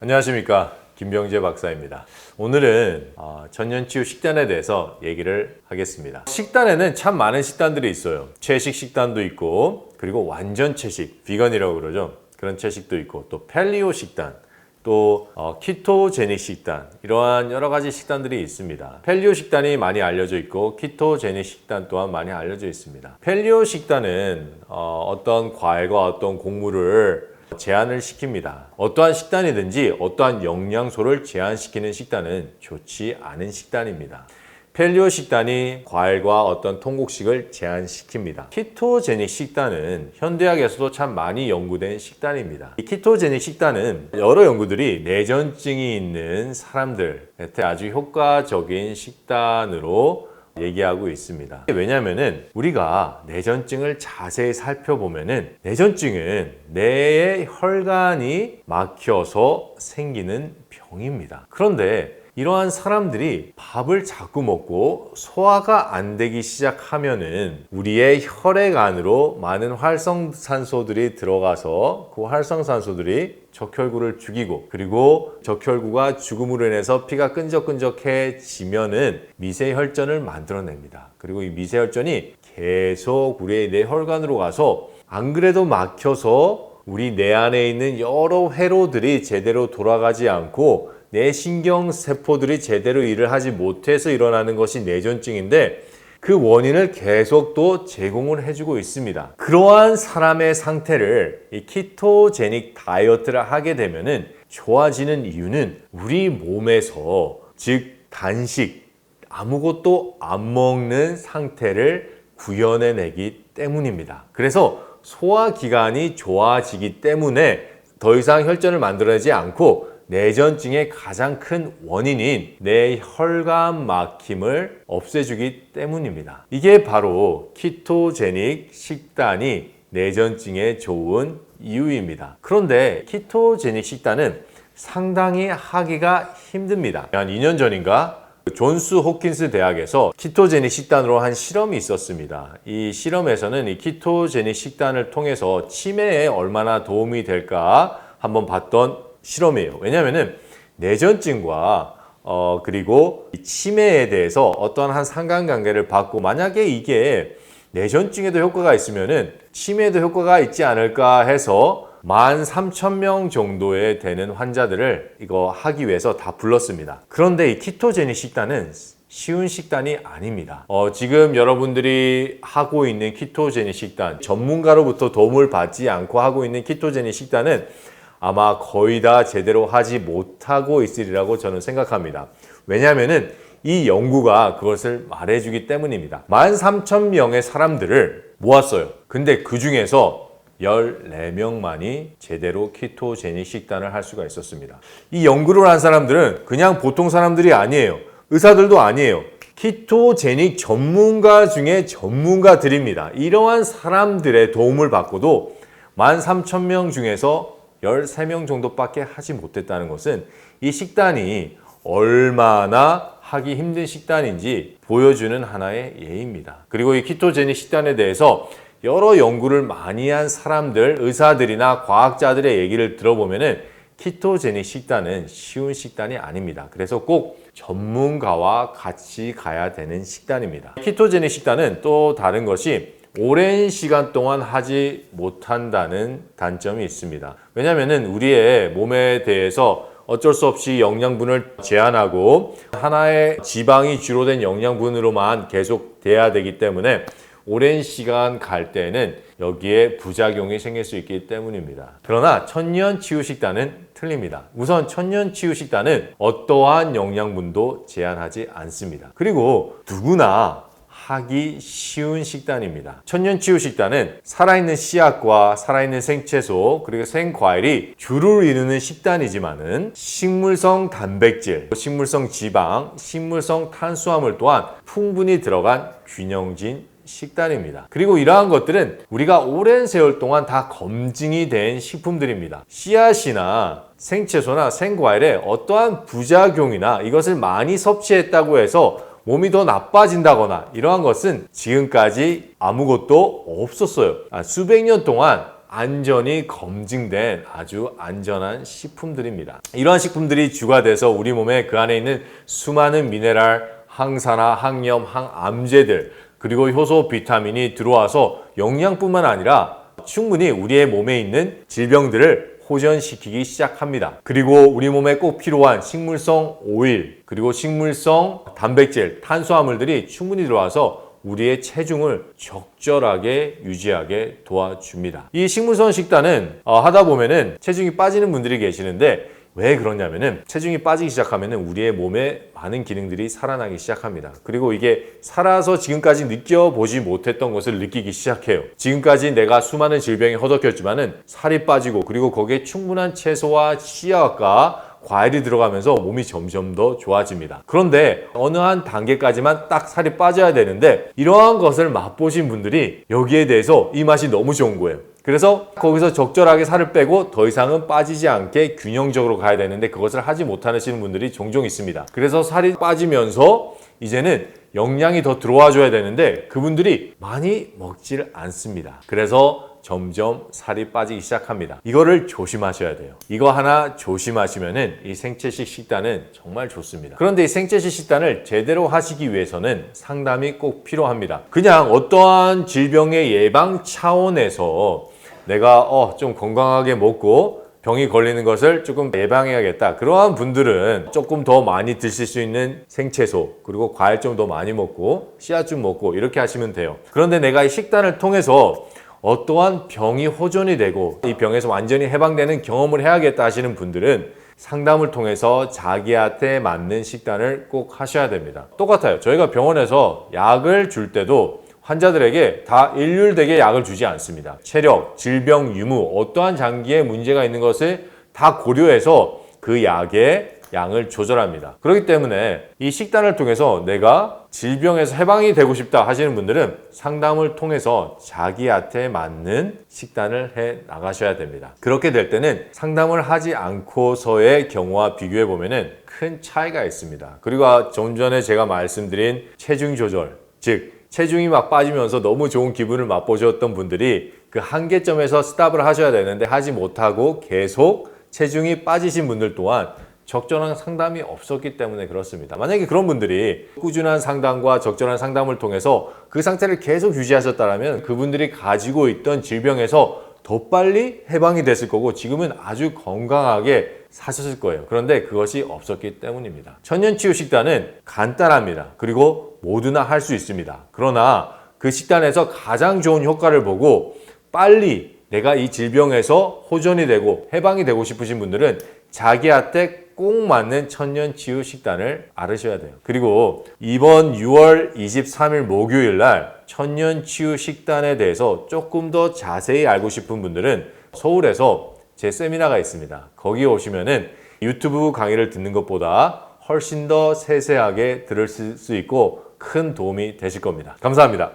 안녕하십니까, 김병재 박사입니다. 오늘은 천년치유 식단에 대해서 얘기를 하겠습니다. 식단에는 참 많은 식단들이 있어요. 채식 식단도 있고, 그리고 완전 채식, 비건이라고 그러죠. 그런 채식도 있고, 또 팔리오 식단, 또 키토제닉 식단, 이러한 여러 가지 식단들이 있습니다. 팔리오 식단이 많이 알려져 있고 키토제닉 식단 또한 많이 알려져 있습니다. 팔리오 식단은 어떤 과일과 어떤 곡물을 제한을 시킵니다. 어떠한 식단이든지 어떠한 영양소를 제한시키는 식단은 좋지 않은 식단입니다. 팔리오 식단이 과일과 어떤 통곡식을 제한시킵니다. 키토제닉 식단은 현대학에서도 참 많이 연구된 식단입니다. 이 키토제닉 식단은 여러 연구들이 내전증이 있는 사람들한테 아주 효과적인 식단으로 얘기하고 있습니다. 왜냐하면 우리가 내전증을 자세히 살펴보면 내전증은 뇌의 혈관이 막혀서 생기는 병입니다. 그런데 이러한 사람들이 밥을 자꾸 먹고 소화가 안 되기 시작하면은 우리의 혈액 안으로 많은 활성산소들이 들어가서 그 활성산소들이 적혈구를 죽이고, 그리고 적혈구가 죽음으로 인해서 피가 끈적끈적해지면은 미세혈전을 만들어냅니다. 그리고 이 미세혈전이 계속 우리의 뇌혈관으로 가서 안 그래도 막혀서 우리 뇌 안에 있는 여러 회로들이 제대로 돌아가지 않고 뇌신경세포들이 제대로 일을 하지 못해서 일어나는 것이 내전증인데, 그 원인을 계속 또 제공을 해주고 있습니다. 그러한 사람의 상태를 이 키토제닉 다이어트를 하게 되면은 좋아지는 이유는 우리 몸에서, 즉 단식, 아무것도 안 먹는 상태를 구현해내기 때문입니다. 그래서 소화기관이 좋아지기 때문에 더 이상 혈전을 만들어내지 않고 내전증의 가장 큰 원인인 뇌혈관 막힘을 없애주기 때문입니다. 이게 바로 키토제닉 식단이 내전증에 좋은 이유입니다. 그런데 키토제닉 식단은 상당히 하기가 힘듭니다. 한 2년 전인가 존스 홉킨스 대학에서 키토제닉 식단으로 한 실험이 있었습니다. 이 실험에서는 이 키토제닉 식단을 통해서 치매에 얼마나 도움이 될까 한번 봤던 실험이에요. 왜냐하면 내전증과 그리고 치매에 대해서 어떤 한 상관관계를 받고, 만약에 이게 내전증에도 효과가 있으면은 치매에도 효과가 있지 않을까 해서 13,000명 정도에 되는 환자들을 이거 하기 위해서 다 불렀습니다. 그런데 이 키토제닉 식단은 쉬운 식단이 아닙니다. 지금 여러분들이 하고 있는 키토제닉 식단, 전문가로부터 도움을 받지 않고 하고 있는 키토제닉 식단은 아마 거의 다 제대로 하지 못하고 있으리라고 저는 생각합니다. 왜냐하면 이 연구가 그것을 말해주기 때문입니다. 13,000명의 사람들을 모았어요. 근데 그 중에서 14명만이 제대로 키토제닉 식단을 할 수가 있었습니다. 이 연구를 한 사람들은 그냥 보통 사람들이 아니에요. 의사들도 아니에요. 키토제닉 전문가 중에 전문가들입니다. 이러한 사람들의 도움을 받고도 13,000명 중에서 13명 정도밖에 하지 못했다는 것은 이 식단이 얼마나 하기 힘든 식단인지 보여주는 하나의 예입니다. 그리고 이 키토제닉 식단에 대해서 여러 연구를 많이 한 사람들, 의사들이나 과학자들의 얘기를 들어보면은 키토제닉 식단은 쉬운 식단이 아닙니다. 그래서 꼭 전문가와 같이 가야 되는 식단입니다. 키토제닉 식단은 또 다른 것이 오랜 시간 동안 하지 못한다는 단점이 있습니다. 왜냐하면 우리의 몸에 대해서 어쩔 수 없이 영양분을 제한하고 하나의 지방이 주로 된 영양분으로만 계속 돼야 되기 때문에 오랜 시간 갈 때는 여기에 부작용이 생길 수 있기 때문입니다. 그러나 천년치유식단은 틀립니다. 우선 천년치유식단은 어떠한 영양분도 제한하지 않습니다. 그리고 누구나 하기 쉬운 식단입니다. 천년치유식단은 살아있는 씨앗과 살아있는 생채소, 그리고 생과일이 주를 이루는 식단이지만은 식물성 단백질, 식물성 지방, 식물성 탄수화물 또한 풍분히 들어간 균형진 식단입니다. 그리고 이러한 것들은 우리가 오랜 세월 동안 다 검증이 된 식품들입니다. 씨앗이나 생채소나 생과일에 어떠한 부작용이나 이것을 많이 섭취했다고 해서 몸이 더 나빠진다거나 이러한 것은 지금까지 아무것도 없었어요. 수백 년 동안 안전이 검증된 아주 안전한 식품들입니다. 이러한 식품들이 주가 돼서 우리 몸에 그 안에 있는 수많은 미네랄, 항산화, 항염, 항암제들 그리고 효소, 비타민이 들어와서 영양뿐만 아니라 충분히 우리의 몸에 있는 질병들을 호전시키기 시작합니다. 그리고 우리 몸에 꼭 필요한 식물성 오일, 그리고 식물성 단백질, 탄수화물들이 충분히 들어와서 우리의 체중을 적절하게 유지하게 도와줍니다. 이 식물성 식단은 하다 보면은 체중이 빠지는 분들이 계시는데 왜 그러냐면은 체중이 빠지기 시작하면은 우리의 몸에 많은 기능들이 살아나기 시작합니다. 그리고 이게 살아서 지금까지 느껴보지 못했던 것을 느끼기 시작해요. 지금까지 내가 수많은 질병에 허덕였지만은 살이 빠지고 그리고 거기에 충분한 채소와 씨앗과 과일이 들어가면서 몸이 점점 더 좋아집니다. 그런데 어느 한 단계까지만 딱 살이 빠져야 되는데 이러한 것을 맛보신 분들이 여기에 대해서 이 맛이 너무 좋은 거예요. 그래서 거기서 적절하게 살을 빼고 더 이상은 빠지지 않게 균형적으로 가야 되는데 그것을 하지 못하시는 분들이 종종 있습니다. 그래서 살이 빠지면서 이제는 영양이 더 들어와 줘야 되는데 그분들이 많이 먹질 않습니다. 그래서 점점 살이 빠지기 시작합니다. 이거를 조심하셔야 돼요. 이거 하나 조심하시면은 이 생채식 식단은 정말 좋습니다. 그런데 이 생채식 식단을 제대로 하시기 위해서는 상담이 꼭 필요합니다. 그냥 어떠한 질병의 예방 차원에서 내가 좀 건강하게 먹고 병이 걸리는 것을 조금 예방해야겠다. 그러한 분들은 조금 더 많이 드실 수 있는 생채소 그리고 과일 좀 더 많이 먹고 씨앗 좀 먹고 이렇게 하시면 돼요. 그런데 내가 이 식단을 통해서 어떠한 병이 호전이 되고 이 병에서 완전히 해방되는 경험을 해야겠다 하시는 분들은 상담을 통해서 자기한테 맞는 식단을 꼭 하셔야 됩니다. 똑같아요. 저희가 병원에서 약을 줄 때도 환자들에게 다 일률되게 약을 주지 않습니다. 체력, 질병, 유무, 어떠한 장기에 문제가 있는 것을 다 고려해서 그 약의 양을 조절합니다. 그렇기 때문에 이 식단을 통해서 내가 질병에서 해방이 되고 싶다 하시는 분들은 상담을 통해서 자기한테 맞는 식단을 해 나가셔야 됩니다. 그렇게 될 때는 상담을 하지 않고서의 경우와 비교해 보면은 큰 차이가 있습니다. 그리고 좀 전에 제가 말씀드린 체중 조절, 즉 체중이 막 빠지면서 너무 좋은 기분을 맛보셨던 분들이 그 한계점에서 스탑을 하셔야 되는데 하지 못하고 계속 체중이 빠지신 분들 또한 적절한 상담이 없었기 때문에 그렇습니다. 만약에 그런 분들이 꾸준한 상담과 적절한 상담을 통해서 그 상태를 계속 유지하셨다면 그분들이 가지고 있던 질병에서 더 빨리 해방이 됐을 거고 지금은 아주 건강하게 사셨을 거예요. 그런데 그것이 없었기 때문입니다. 천년치유 식단은 간단합니다. 그리고 모두나 할 수 있습니다. 그러나 그 식단에서 가장 좋은 효과를 보고 빨리 내가 이 질병에서 호전이 되고 해방이 되고 싶으신 분들은 자기한테 꼭 맞는 천년치유 식단을 알으셔야 돼요. 그리고 이번 6월 23일 목요일 날 천년치유 식단에 대해서 조금 더 자세히 알고 싶은 분들은 서울에서 제 세미나가 있습니다. 거기 오시면은 유튜브 강의를 듣는 것보다 훨씬 더 세세하게 들을 수 있고 큰 도움이 되실 겁니다. 감사합니다.